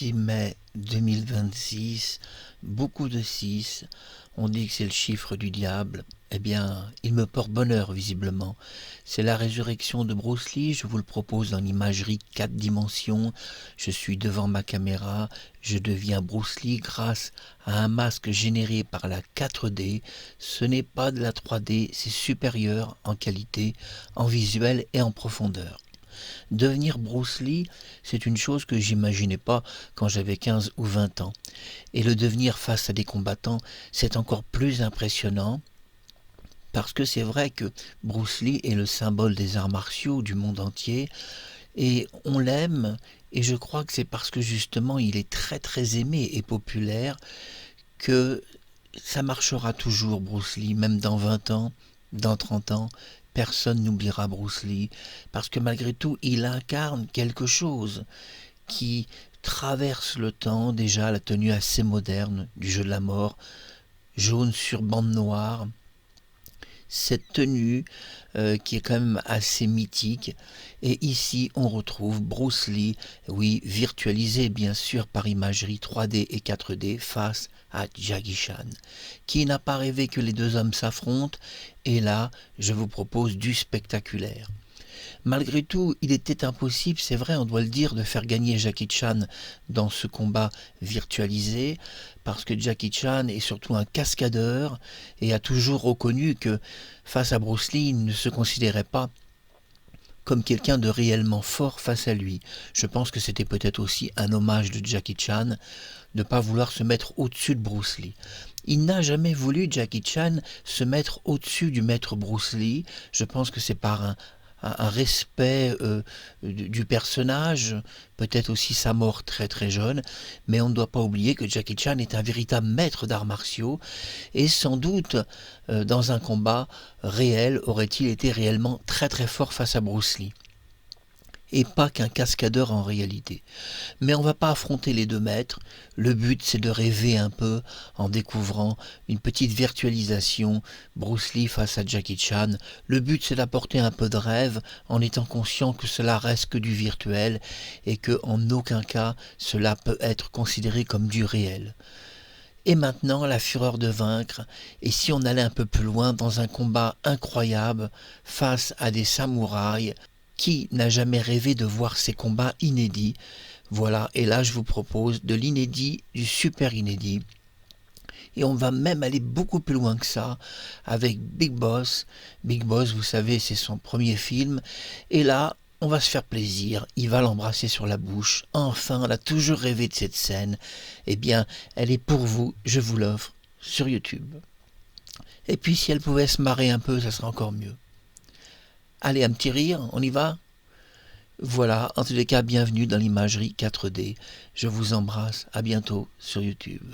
6 mai 2026, beaucoup de 6, on dit que c'est le chiffre du diable. Eh bien, il me porte bonheur visiblement. C'est la résurrection de Bruce Lee, je vous le propose en imagerie 4 dimensions. Je suis devant ma caméra, je deviens Bruce Lee grâce à un masque généré par la 4D. Ce n'est pas de la 3D, c'est supérieur en qualité, en visuel et en profondeur. Devenir Bruce Lee, c'est une chose que j'imaginais pas quand j'avais 15 ou 20 ans. Et le devenir face à des combattants, c'est encore plus impressionnant parce que c'est vrai que Bruce Lee est le symbole des arts martiaux du monde entier et on l'aime et je crois que c'est parce que justement il est très très aimé et populaire que ça marchera toujours Bruce Lee, même dans 20 ans, dans 30 ans. Personne n'oubliera Bruce Lee, parce que malgré tout, il incarne quelque chose qui traverse le temps, déjà la tenue assez moderne du jeu de la mort, jaune sur bande noire, cette tenue qui est quand même assez mythique. Et ici, on retrouve Bruce Lee, oui, virtualisé bien sûr par imagerie 3D et 4D face à Jackie Chan, qui n'a pas rêvé que les deux hommes s'affrontent. Et là, je vous propose du spectaculaire. Malgré tout, il était impossible, c'est vrai, on doit le dire, de faire gagner Jackie Chan dans ce combat virtualisé, parce que Jackie Chan est surtout un cascadeur et a toujours reconnu que face à Bruce Lee, il ne se considérait pas comme quelqu'un de réellement fort face à lui. Je pense que c'était peut-être aussi un hommage de Jackie Chan de ne pas vouloir se mettre au-dessus de Bruce Lee. Il n'a jamais voulu, Jackie Chan, se mettre au-dessus du maître Bruce Lee. Je pense que c'est par un respect du personnage, peut-être aussi sa mort très très jeune, mais on ne doit pas oublier que Jackie Chan est un véritable maître d'arts martiaux, et sans doute dans un combat réel aurait-il été réellement très très fort face à Bruce Lee, et pas qu'un cascadeur en réalité. Mais on ne va pas affronter les deux maîtres, le but c'est de rêver un peu en découvrant une petite virtualisation, Bruce Lee face à Jackie Chan. Le but c'est d'apporter un peu de rêve en étant conscient que cela reste que du virtuel et que en aucun cas cela peut être considéré comme du réel. Et maintenant, la fureur de vaincre, et si on allait un peu plus loin dans un combat incroyable face à des samouraïs, qui n'a jamais rêvé de voir ces combats inédits? Voilà, et là je vous propose de l'inédit, du super inédit. Et on va même aller beaucoup plus loin que ça avec Big Boss. Big Boss, vous savez, c'est son premier film. Et là, on va se faire plaisir. Il va l'embrasser sur la bouche. Enfin, on a toujours rêvé de cette scène. Eh bien, elle est pour vous. Je vous l'offre sur YouTube. Et puis, si elle pouvait se marrer un peu, ça serait encore mieux. Allez, un petit rire, on y va? Voilà, en tous les cas, bienvenue dans l'imagerie 4D. Je vous embrasse, à bientôt sur YouTube.